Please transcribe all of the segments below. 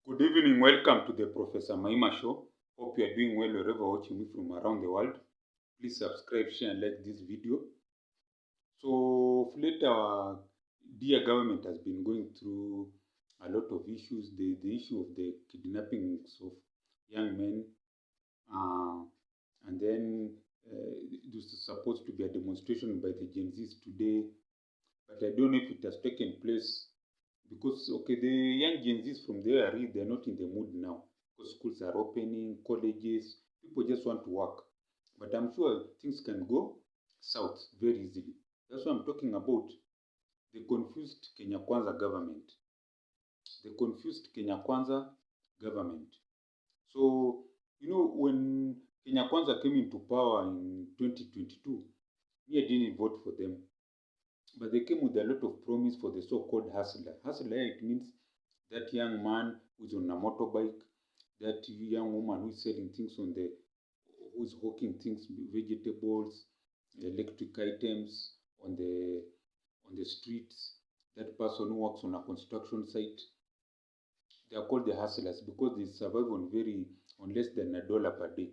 Good evening, welcome to the Professor Maima Show. Hope you are doing well wherever watching me from around the world. Please subscribe, share, and like this video. So, of late, our dear government has been going through a lot of issues. The issue of the kidnappings of young men, and then it was supposed to be a demonstration by the Gen Zs today, but I don't know if it has taken place because okay, the young Gen Zs from there they're not in the mood now because schools are opening, colleges, people just want to work. But I'm sure things can go south very easily. That's what I'm talking about. The confused Kenya Kwanza government. The confused Kenya Kwanza government. So, when Kenya Kwanza came into power in 2022, me, I didn't vote for them. But they came with a lot of promise for the so-called hustler. Hustler, it means that young man who's on a motorbike, that young woman who's selling things who's hawking things, vegetables, electric items on the streets, that person who works on a construction site. They are called the hustlers because they survive on less than $1 per day.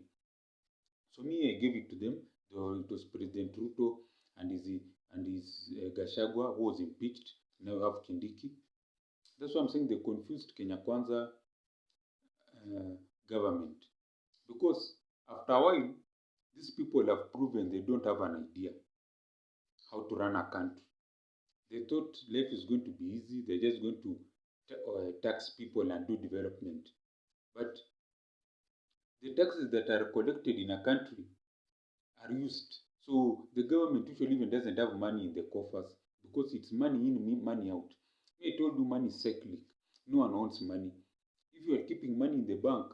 So me, I gave it to them. It was President Ruto and his Gashagwa who was impeached. Now we have Kindiki. That's why I'm saying the confused Kenya Kwanza government. Because after a while, these people have proven they don't have an idea how to run a country. They thought life is going to be easy. They're just going to tax people and do development. But the taxes that are collected in a country are used. So the government usually even doesn't have money in the coffers because it's money in, money out. I told you money is cyclic. No one owns money. If you are keeping money in the bank,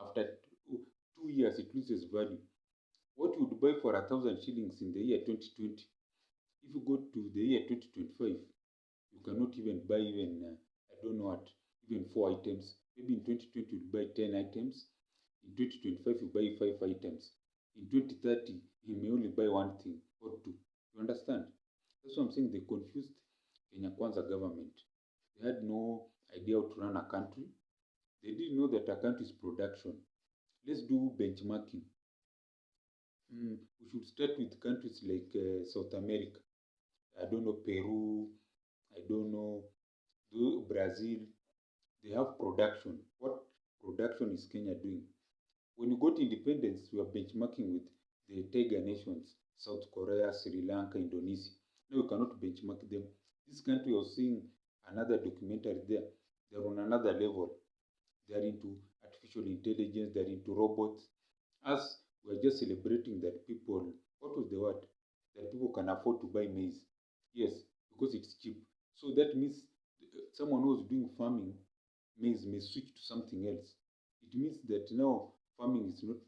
after 2 years it loses value. What you would buy for 1,000 shillings in the year 2020, if you go to the year 2025, you cannot even buy I don't know what, even 4 items. Maybe in 2020 you buy 10 items. In 2025 you buy 5 items. In 2030 you may only buy one thing or two. You understand? That's what I'm saying. They confused Kenya Kwanza government. They had no idea how to run a country. They didn't know that a country is production. Let's do benchmarking. We should start with countries like South America. I don't know, Peru. I don't know, Brazil. They have production. What production is Kenya doing? When you got independence, we are benchmarking with the tiger nations, South Korea, Sri Lanka, Indonesia. No, you cannot benchmark them. This country was seeing another documentary there. They're on another level. They're into artificial intelligence, they're into robots. Us, we're just celebrating that people, what was the word? That people can afford to buy maize. Yes, because it's cheap. So that means someone who's doing farming maize may switch to something else. It means that now farming is not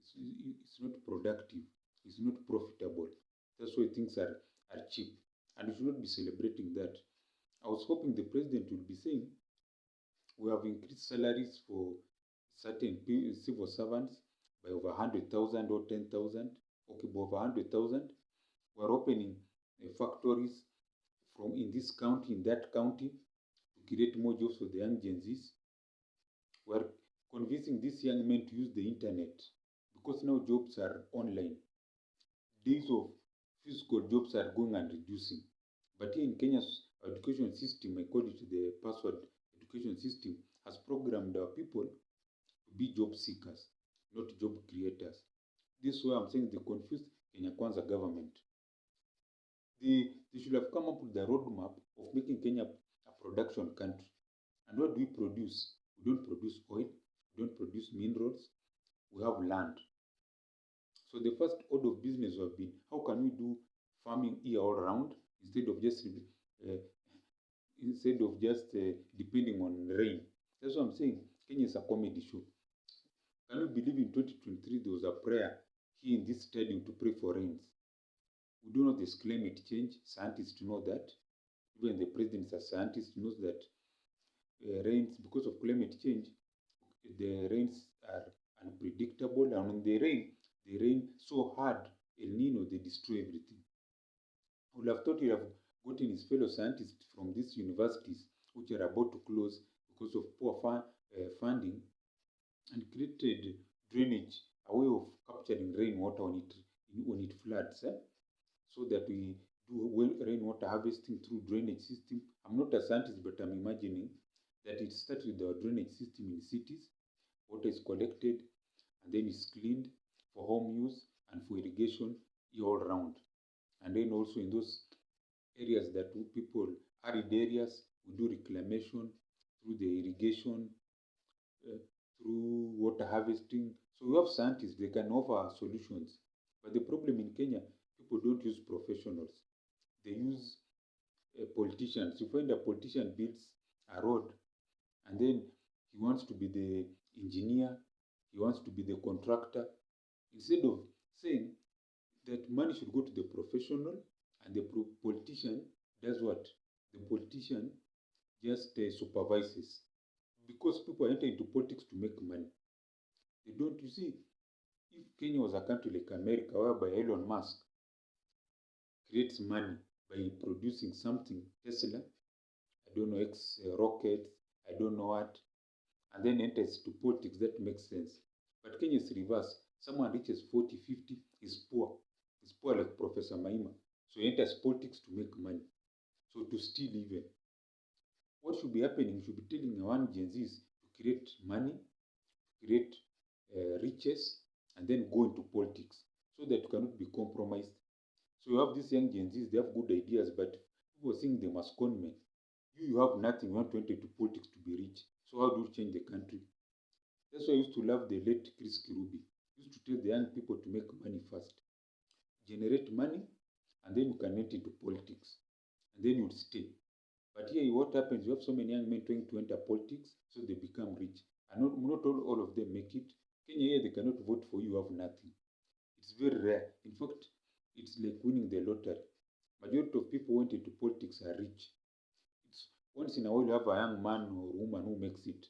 it's not productive, it's not profitable. That's why things are cheap, and we should not be celebrating that. I was hoping the president would be saying we have increased salaries for certain civil servants by over 100,000 or 10,000. Okay, by over 100,000. We're opening factories from in this county, in that county, to create more jobs for the young Gen Zs. We're convincing these young men to use the internet because now jobs are online. Days of physical jobs are going and reducing. But here in Kenya's education system, I call it the password education system, has programmed our people to be job seekers, not job creators. This is why I'm saying the confused Kenya Kwanza government. They should have come up with a roadmap of making Kenya a production country. And what do we produce? We don't produce oil, we don't produce minerals, we have land. So the first order of business have been how can we do farming year all round instead of just depending on rain. That's what I'm saying. Kenya is a comedy show. Can you believe in 2023 there was a prayer here in this stadium to pray for rains? We do know this climate change. Scientists know that. Even the president as a scientist knows that rains, because of climate change, the rains are unpredictable, and when they rain so hard, El Nino, they destroy everything. I would have thought he would have gotten his fellow scientists from these universities which are about to close because of poor funding, and created drainage, a way of capturing rainwater when it floods, so that we do rainwater harvesting through drainage system. I'm not a scientist, but I'm imagining that it starts with the drainage system in cities. Water is collected and then is cleaned for home use and for irrigation all around. And then also in those areas that people, arid areas, we do reclamation through the irrigation, uh, through water harvesting. So we have scientists, they can offer solutions. But the problem in Kenya, people don't use professionals. They use politicians. You find a politician builds a road and then he wants to be the engineer, he wants to be the contractor, instead of saying that money should go to the professional and the politician does what? The politician just supervises. Because people enter into politics to make money. They don't, you see, if Kenya was a country like America, whereby Elon Musk creates money by producing something, Tesla, I don't know, X rockets, I don't know what, and then enters to politics, that makes sense. But Kenya is reverse. Someone reaches 40, 50, is poor. Is poor like Professor Maima. So he enters politics to make money. So to steal even. What should be happening? Should be telling one Gen Zs to create money, create riches, and then go into politics so that you cannot be compromised. So you have these young Gen Zs, they have good ideas, but people think they must con men. You have nothing, you want to enter into politics to be rich. So how do you change the country? That's why I used to love the late Chris Kirubi. He used to tell the young people to make money first. Generate money, and then you can enter into politics. And then you'll stay. But here, what happens, you have so many young men trying to enter politics, so they become rich. And not all of them make it. Kenya here, they cannot vote for you, you have nothing. It's very rare. In fact, it's like winning the lottery. Majority of people who went into politics are rich. It's once in a while you have a young man or woman who makes it.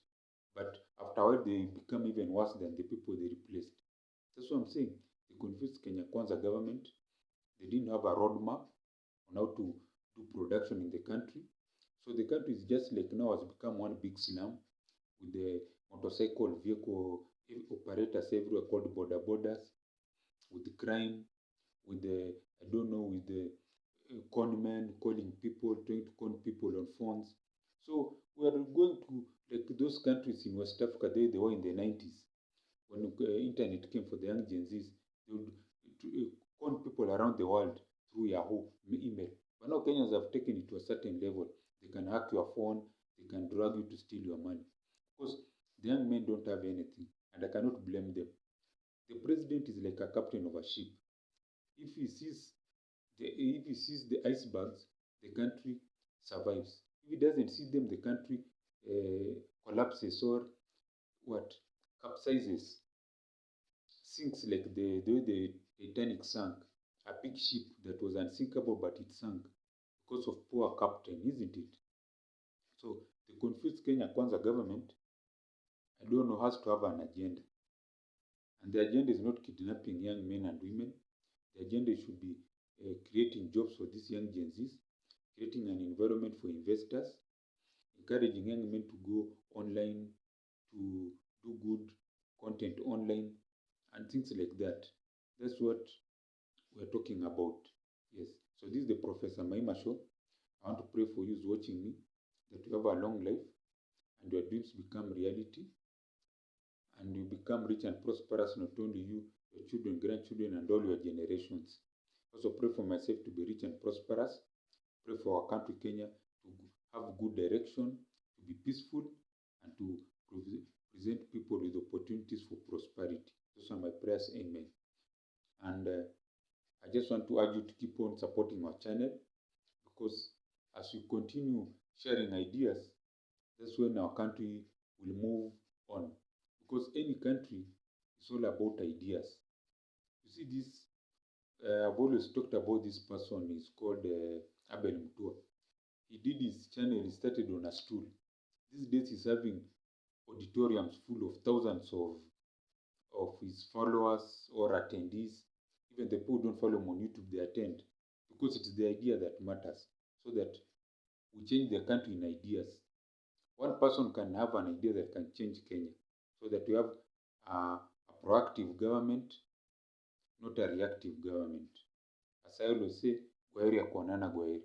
But after a while, they become even worse than the people they replaced. That's what I'm saying. They confused Kenya Kwanza government. They didn't have a roadmap on how to do production in the country. So the country is just like now has become one big slum with the motorcycle vehicle operators everywhere called border borders, with the crime, with the, I don't know, with the con men calling people, trying to con people on phones. So we are going to like those countries in West Africa, they were in the 90s when internet came for the young Gen Zs. They would con people around the world through Yahoo email. But now Kenyans have taken it to a certain level. They can hack your phone, they can drag you to steal your money. Because the young men don't have anything, and I cannot blame them. The president is like a captain of a ship. If he sees the icebergs, the country survives. If he doesn't see them, the country collapses or what capsizes, sinks like the way the Titanic sank. A big ship that was unsinkable, but it sank because of poor captain, isn't it? So the confused Kenya Kwanza government, I don't know, has to have an agenda. And the agenda is not kidnapping young men and women. The agenda should be creating jobs for these young Gen Zs, creating an environment for investors, encouraging young men to go online, to do good content online, and things like that. That's what we're talking about. Yes. So this is the Professor Maima show. I want to pray for you who's watching me that you have a long life and your dreams become reality and you become rich and prosperous, not only you, your children, grandchildren, and all your generations. Also pray for myself to be rich and prosperous. Pray for our country, Kenya, to have good direction, to be peaceful, and to present people with opportunities for prosperity. Those are my prayers. Amen. And I just want to urge you to keep on supporting our channel, because as we continue sharing ideas, that's when our country will move on. Because any country is all about ideas. You see this, I've always talked about this person, he's called Abel Mutua. He did his channel, he started on a stool. These days he's having auditoriums full of thousands of his followers or attendees. Even the people who don't follow him on YouTube, they attend. Because it's the idea that matters. So that we change the country in ideas. One person can have an idea that can change Kenya, so that we have a proactive government, not a reactive government. As I always say, kwaheri ya kuonana, kwaheri.